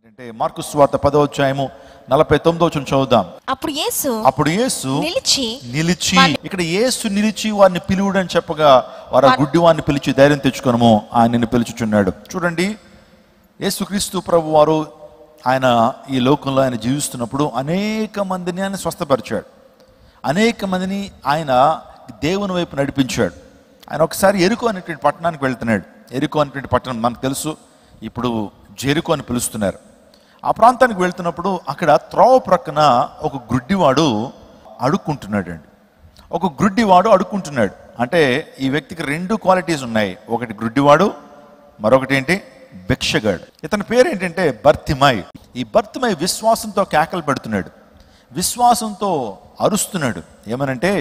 అంటే మార్కు సువార్త 10వ అధ్యాయము 49వ వచనం చదువుదాం. అప్పుడు యేసు నిలిచి ఇక్కడ యేసు నిలిచి వారిని పిలువుడని చెప్పగా వారు గుడ్డి వారిని పిలిచి ధైర్యం తెచ్చుకొనము ఆయనని పిలుచుచున్నాడు. చూడండి, యేసుక్రీస్తు ప్రభు వారు ఆయన ఈ లోకంలో ఆయన జీవిస్తున్నప్పుడు అనేక మందిని ఆయన స్వస్థపరిచాడు. అనేక మందిని ఆయన దేవుని వైపు నడిపించాడు. ఆయన ఒకసారి ఎరుకో అనేటువంటి పట్టణానికి వెళ్తున్నాడు. ఎరుకో అనేటువంటి పట్టణం మనకు తెలుసు, ఇప్పుడు జెరికో అని పిలుస్తున్నారు. ఆ ప్రాంతానికి వెళ్తున్నప్పుడు అక్కడ త్రోవ ప్రక్కన ఒక గుడ్డివాడు అడుక్కుంటున్నాడు అండి. ఒక గుడ్డివాడు అడుక్కుంటున్నాడు అంటే ఈ వ్యక్తికి రెండు క్వాలిటీస్ ఉన్నాయి. ఒకటి గుడ్డివాడు, మరొకటి ఏంటి, భిక్షగాడు. ఇతని పేరు ఏంటంటే బర్తిమై. ఈ బర్తిమై విశ్వాసంతో కేకలు పెడుతున్నాడు, విశ్వాసంతో అరుస్తున్నాడు. ఏమనంటే,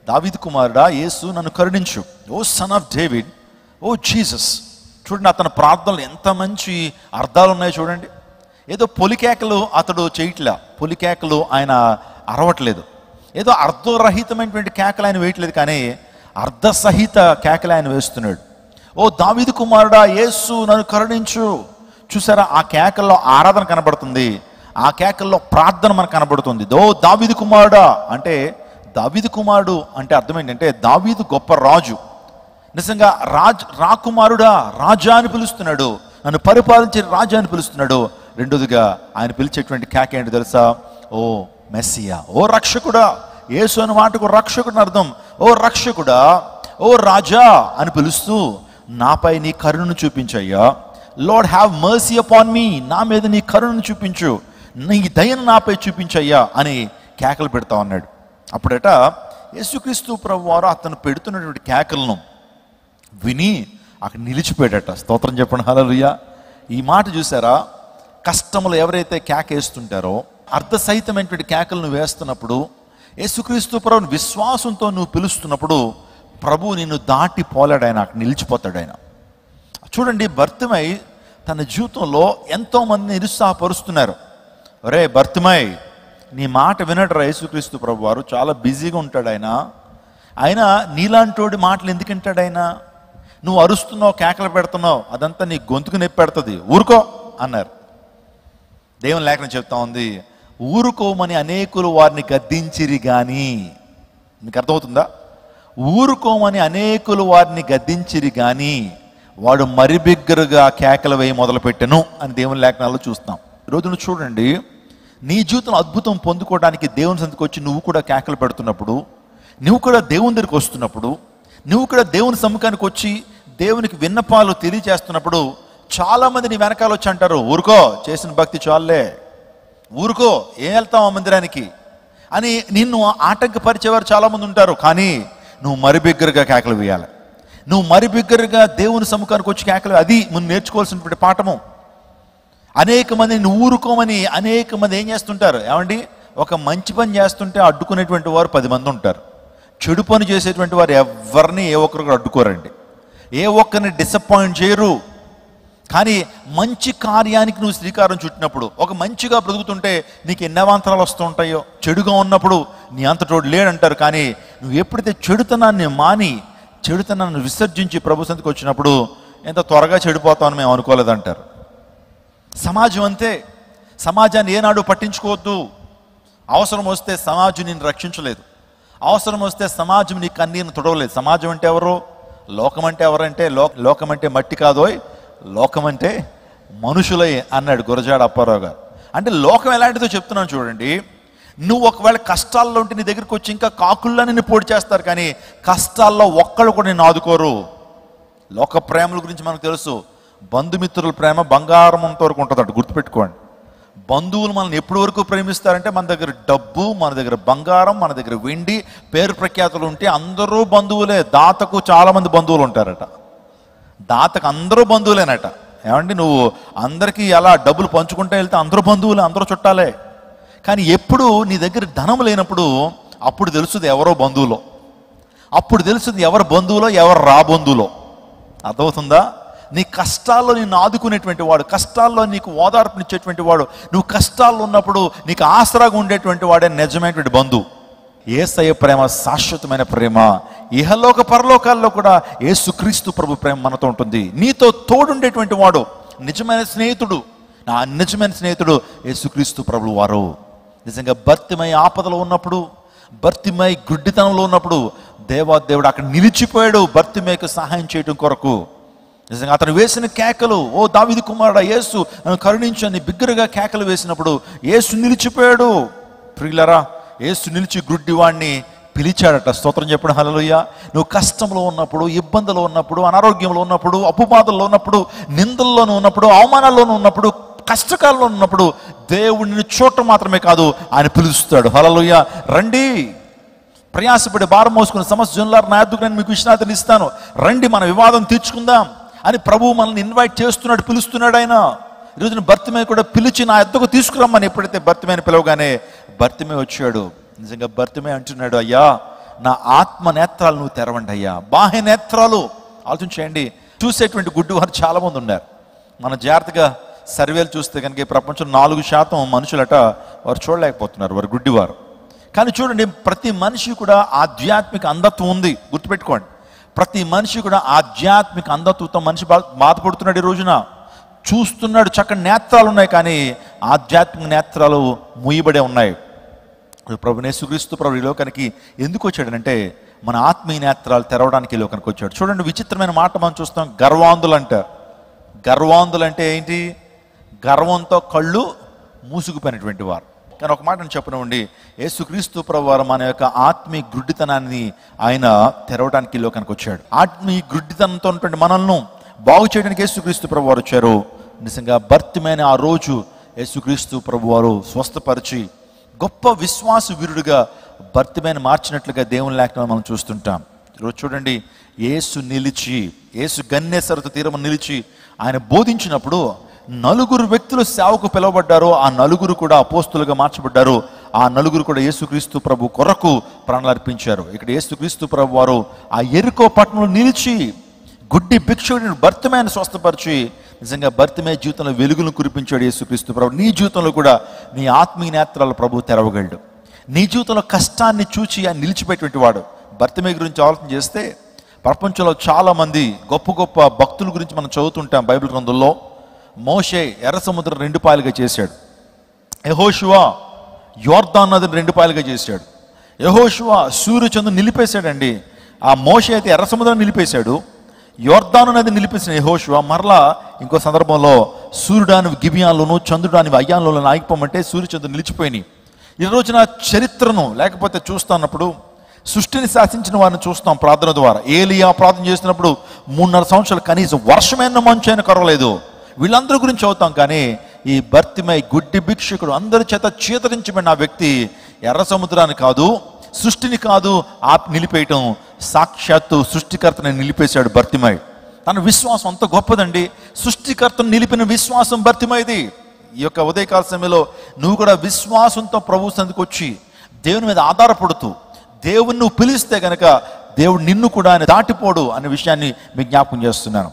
దావీదు కుమారుడా యేసు నన్ను కరుణించు, O son of David, O Jesus. చూడండి అతని ప్రార్థనలు ఎంత మంచి అర్థాలు ఉన్నాయో చూడండి. ఏదో పొలికేకలు అతడు చేయట్లా, పొలికేకలు ఆయన అరవట్లేదు, ఏదో అర్ధరహితమైనటువంటి కేకలు ఆయన వేయట్లేదు, కానీ అర్ధసహిత కేకలు ఆయన వేస్తున్నాడు. ఓ దావీదు కుమారుడా యేసు నన్ను కరుణించు. చూసారా, ఆ కేకల్లో ఆరాధన కనబడుతుంది, ఆ కేకల్లో ప్రార్థన మనకు కనబడుతుంది. ఓ దావీదు కుమారుడా అంటే, దావీదు కుమారుడు అంటే అర్థం ఏంటంటే దావీదు గొప్ప రాజు, నిజంగా రాకుమారుడా రాజా అని పిలుస్తున్నాడు, నన్ను పరిపాలించే రాజా అని పిలుస్తున్నాడు. రెండోదిగా ఆయన పిలిచేటువంటి కేక ఏంటి తెలుసా, ఓ మెస్సియా, ఓ రక్షకుడా. యేసు అనే మాటకు రక్షకుడు అర్థం. ఓ రక్షకుడా, ఓ రాజా అని పిలుస్తూ నాపై నీ కరుణను చూపించయ్యా. Lord have mercy upon me, నా మీద నీ కరుణను చూపించు, నీ దయను నాపై చూపించయ్యా అని కేకలు పెడతా ఉన్నాడు. అప్పుడట యేసుక్రీస్తు ప్రభు వారు అతను పెడుతున్నటువంటి కేకలను విని అక్కడ నిలిచిపోయాడట. స్తోత్రం చెప్పండి, హల్లెలూయా. ఈ మాట చూసారా, కష్టములు ఎవరైతే కేక వేస్తుంటారో, అర్ధసహితమైనటువంటి కేకలను వేస్తున్నప్పుడు, యేసుక్రీస్తు ప్రభువుని విశ్వాసంతో నువ్వు పిలుస్తున్నప్పుడు ప్రభువు నిన్ను దాటి పోలేడు, ఆయన అక్కడ నిలిచిపోతాడు ఆయన. చూడండి, బర్తిమై తన జీవితంలో ఎంతోమందిని నిరుత్సాహపరుస్తున్నారు. ఒరే బర్తిమై, నీ మాట వినడరా యేసుక్రీస్తు ప్రభు వారు, చాలా బిజీగా ఉంటాడు ఆయన నీలాంటోడి మాటలు ఎందుకు వింటాడు ఆయన? నువ్వు అరుస్తున్నావు, కేకలు పెడుతున్నావు, అదంతా నీ గొంతుకు నొప్పి పెడుతుంది, ఊరుకో అన్నారు. దేవుని లేఖనం చెప్తా ఉంది, ఊరుకోమని అనేకులు వారిని గద్దించిరి గాని. మీకు అర్థమవుతుందా? ఊరుకోమని అనేకులు వారిని గద్దించిరి గాని వాడు మరి బిగ్గరగా కేకలు వేయి మొదలుపెట్టెను అని దేవుని లేఖనాల్లో చూస్తాం. ఈరోజు నువ్వు చూడండి, నీ జీవితంలో అద్భుతం పొందుకోవడానికి దేవుని సన్నిధికి వచ్చి నువ్వు కూడా కేకలు పెడుతున్నప్పుడు, నువ్వు కూడా దేవుని దగ్గరికి వస్తున్నప్పుడు, నువ్వు కూడా దేవుని సముఖానికి వచ్చి దేవునికి విన్నపాలు తెలియజేస్తున్నప్పుడు చాలామంది నీ వెనకాల వచ్చి అంటారు, ఊరుకో, చేసిన భక్తి చాలులే, ఊరుకో, ఏం వెళ్తావు ఆ మందిరానికి అని నిన్ను ఆటంకపరిచేవారు చాలామంది ఉంటారు. కానీ నువ్వు మరి బిగ్గరగా కేకలు వేయాలి, నువ్వు మరి బిగ్గరగా దేవుని సముఖానికి వచ్చి కేకలు, అది ముందు నేర్చుకోవాల్సినటువంటి పాఠము. అనేక మంది నువ్వు ఊరుకోమని అనేక మంది ఏం చేస్తుంటారు, ఏమండి, ఒక మంచి పని చేస్తుంటే అడ్డుకునేటువంటి వారు 10 మంది ఉంటారు. చెడు పని చేసేటువంటి వారు ఎవరిని ఏ ఒక్కరు కూడా అడ్డుకోరండి, ఏ ఒక్కరిని డిసప్పాయింట్ చేయరు. కానీ మంచి కార్యానికి నువ్వు శ్రీకారం చుట్టినప్పుడు, ఒక మంచిగా బ్రతుకుతుంటే నీకు ఎన్ని అవాంతరాలు వస్తూ ఉంటాయో. చెడుగా ఉన్నప్పుడు నీ అంతటోడు లేడంటారు. కానీ నువ్వు ఎప్పుడైతే చెడుతనాన్ని మాని, చెడుతనాన్ని విసర్జించి ప్రభు సన్నిధికి వచ్చినప్పుడు ఎంత త్వరగా చెడిపోతామని మేము అనుకోలేదంటారు. సమాజం అంతే, సమాజాన్ని ఏనాడు పట్టించుకోవద్దు. అవసరం వస్తే సమాజం నిన్ను రక్షించలేదు, అవసరం వస్తే సమాజం నీ కన్నీరును తుడవలేదు. సమాజం అంటే ఎవరు? లోకం అంటే ఎవరంటే, లోకం అంటే మట్టి కాదోయ్, లోకం అంటే మనుషులే అన్నాడు గురజాడ అప్పారావు గారు. అంటే లోకం ఎలాంటిదో చెప్తున్నాను చూడండి. నువ్వు ఒకవేళ కష్టాల్లో ఉంటే నీ దగ్గరికి వచ్చి ఇంకా కాకుల్లా నిన్ను పోటీ చేస్తారు, కానీ కష్టాల్లో ఒక్కళ్ళు కూడా నిన్ను ఆదుకోరు. లోక ప్రేమల గురించి మనకు తెలుసు, బంధుమిత్రుల ప్రేమ బంగారం అంత వరకు ఉంటుందట, గుర్తుపెట్టుకోండి. బంధువులు మనల్ని ఎప్పటి వరకు ప్రేమిస్తారంటే, మన దగ్గర డబ్బు, మన దగ్గర బంగారం, మన దగ్గర వెండి, పేరు ప్రఖ్యాతులు ఉంటే అందరూ బంధువులే. దాతకు చాలామంది బంధువులు ఉంటారట, దాతకు అందరూ బంధువులేనట. ఏమండి, నువ్వు అందరికీ అలా డబ్బులు పంచుకుంటూ వెళ్తే అందరూ బంధువులే, అందరూ చుట్టాలే. కానీ ఎప్పుడు నీ దగ్గర ధనం లేనప్పుడు అప్పుడు తెలుస్తుంది ఎవరో బంధువులో, అప్పుడు తెలుస్తుంది ఎవరు బంధువులో ఎవరు రా బంధువులో. అర్థమవుతుందా? నీ కష్టాల్లో నిన్ను ఆదుకునేటువంటి వాడు, కష్టాల్లో నీకు ఓదార్పునిచ్చేటువంటి వాడు, నువ్వు కష్టాల్లో ఉన్నప్పుడు నీకు ఆసరాగా ఉండేటువంటి వాడే నిజమైనటువంటి బంధువు. యేసయ్య ప్రేమ శాశ్వతమైన ప్రేమ. ఇహలోక పరలోకాల్లో కూడా యేసుక్రీస్తు ప్రభు ప్రేమ మనతో ఉంటుంది. నీతో తోడుండేటువంటి వాడు, నిజమైన స్నేహితుడు, నా నిజమైన స్నేహితుడు యేసుక్రీస్తు ప్రభువు వారు. నిజంగా భర్తిమై ఆపదలో ఉన్నప్పుడు, భర్తిమై గుడ్డితనంలో ఉన్నప్పుడు దేవాదేవుడు అక్కడ నిలిచిపోయాడు భర్తిమేకు సహాయం చేయడం కొరకు. నిజంగా అతను వేసిన కేకలు, ఓ దావీదు కుమారుడా యేసు నన్ను కరుణించు అని బిగ్గరగా కేకలు వేసినప్పుడు యేసు నిలిచిపోయాడు. ప్రియులరా, యేసు నిలిచి గుడ్డివాణ్ణి పిలిచాడట. స్తోత్రం చెప్పడం హల్లెలూయా. నువ్వు కష్టంలో ఉన్నప్పుడు, ఇబ్బందులో ఉన్నప్పుడు, అనారోగ్యంలో ఉన్నప్పుడు, అప్పుబాధల్లో ఉన్నప్పుడు, నిందల్లోనూ ఉన్నప్పుడు, అవమానాల్లోనూ ఉన్నప్పుడు, కష్టకాలంలో ఉన్నప్పుడు దేవుడిని చూడటం మాత్రమే కాదు, ఆయన పిలుస్తాడు. హల్లెలూయా. రండి, ప్రయాసపడి భారం మోసుకుని సమస్య జనులారా నా యొద్దకు నేను మీకు విశ్రాంతిని ఇస్తాను, రండి మన వివాదం తీర్చుకుందాం అని ప్రభువు మనల్ని ఇన్వైట్ చేస్తున్నాడు, పిలుస్తున్నాడు ఆయన. ఈరోజున భర్తిమేయ కూడా పిలిచి నా యొద్దకు తీసుకురమ్మని ఎప్పుడైతే భర్తిమేయని పిలవగానే భర్తిమేయ వచ్చాడు. నిజంగా భర్తిమేయ అంటున్నాడు, అయ్యా నా ఆత్మ నేత్రాలు నువ్వు తెరవండి అయ్యా. బాహ్య నేత్రాలు ఆలోచించేయండి. చూసేటువంటి గుడ్డివారు చాలామంది ఉన్నారు. మన జాగ్రత్తగా సర్వేలు చూస్తే కనుక ఈ ప్రపంచంలో 4% మనుషులట వారు చూడలేకపోతున్నారు, వారు గుడ్డివారు. కానీ చూడండి, ప్రతి మనిషి కూడా ఆధ్యాత్మిక అంధత్వం ఉంది, గుర్తుపెట్టుకోండి. ప్రతి మనిషి కూడా ఆధ్యాత్మిక అంధత్వంతో మనిషి బాధపడుతున్నాడు. ఈ రోజున చూస్తున్నాడు, చక్కని నేత్రాలు ఉన్నాయి, కానీ ఆధ్యాత్మిక నేత్రాలు మూయబడే ఉన్నాయి. ప్రభు యేసుక్రీస్తు ప్రభు ఈ లోకానికి ఎందుకు వచ్చాడనంటే మన ఆత్మీయ నేత్రాలు తెరవడానికి ఈ లోకానికి వచ్చాడు. చూడండి, విచిత్రమైన మాట మనం చూస్తాం, గర్వాంధులు అంటారు. గర్వాంధులు అంటే ఏంటి? గర్వంతో కళ్ళు మూసుకుపోయినటువంటి వారు. కానీ ఒక మాట నేను చెప్పనివ్వండి, యేసుక్రీస్తు ప్రభు వారు మన యొక్క ఆత్మీయ గుడ్డితనాన్ని ఆయన తెరవడానికి లోకానికి వచ్చాడు. ఆత్మీయ గుడ్డితనంతో ఉన్నటువంటి మనల్ని బాగు చేయడానికి యేసుక్రీస్తు ప్రభు వారు వచ్చారు. నిజంగా భర్తిమైన ఆ రోజు యేసుక్రీస్తు ప్రభు వారు స్వస్థపరిచి గొప్ప విశ్వాస వీరుడిగా భర్తిమైన మార్చినట్లుగా దేవుని లేఖనాలు మనం చూస్తుంటాం. ఈరోజు చూడండి, యేసు నిలిచి, యేసు గన్నేసరతు తీరము నిలిచి ఆయన బోధించినప్పుడు 4 వ్యక్తులు సేవకు పిలువబడ్డారు. ఆ 4 కూడా అపోస్తులుగా మార్చబడ్డారు. ఆ 4 కూడా యేసుక్రీస్తు ప్రభు కొరకు ప్రాణాలు అర్పించారు. ఇక్కడ యేసుక్రీస్తు ప్రభు వారు ఆ యెరికో పట్టణంలో నిలిచి గుడ్డి భిక్షుడిని భర్తిమేయను స్వస్థపరిచి నిజంగా భర్తిమేయ జీవితంలో వెలుగును కురిపించాడు యేసుక్రీస్తు ప్రభు. నీ జీవితంలో కూడా నీ ఆత్మీయ నేత్రాలు ప్రభు తెరవగలడు. నీ జీవితంలో కష్టాన్ని చూచి ఆయన నిలిచిపెట్టేటువంటి వాడు. భర్తిమేయ గురించి ఆలోచన చేస్తే ప్రపంచంలో చాలామంది గొప్ప గొప్ప భక్తుల గురించి మనం చదువుతుంటాం బైబిల్ గ్రంథంలో. మోషే ఎర్ర సముద్రం 2 పాయలుగా చేశాడు. యెహోషువ యోర్దాను నదిని 2 పాయలుగా చేశాడు. యెహోషువ సూర్యచంద్రుని నిలిపేశాడండి. ఆ మోషే అయితే ఎర్ర సముద్రం నిలిపేశాడు, యోర్దాను నది నిలిపేసిన యెహోషువ మరలా ఇంకో సందర్భంలో సూర్యుడాని గిబియాలోను చంద్రుడాని అయ్యాన్లోను ఆగిపోమంటే సూర్యచంద్రుడు నిలిచిపోయినాయి. ఈ రోజున చరిత్రను లేకపోతే చూస్తున్నప్పుడు సృష్టిని శాసించిన వారిని చూస్తాం ప్రార్థన ద్వారా. ఏలియా ప్రార్థన చేసినప్పుడు 3.5 సంవత్సరాలు కనీసం వర్షమైన మంచైనా కరవలేదు. వీళ్ళందరి గురించి చదువుతాం. కానీ ఈ భర్తిమై గుడ్డి భిక్షకుడు అందరి చేత చీతరించబడిన ఆ వ్యక్తి ఎర్ర సముద్రాన్ని కాదు, సృష్టిని కాదు నిలిపేయటం, సాక్షాత్తు సృష్టికర్తని నిలిపేశాడు భర్తిమై. తన విశ్వాసం అంత గొప్పదండి. సృష్టికర్తను నిలిపిన విశ్వాసం భర్తిమైది. ఈ యొక్క ఉదయకాల సమయంలో నువ్వు కూడా విశ్వాసంతో ప్రభు సన్నిధికి వచ్చి దేవుని మీద ఆధారపడుతూ దేవుని నువ్వు పిలిస్తే కనుక దేవుడు నిన్ను కూడా ఆయన దాటిపోడు అనే విషయాన్ని మీకు జ్ఞాపకం చేస్తున్నాను.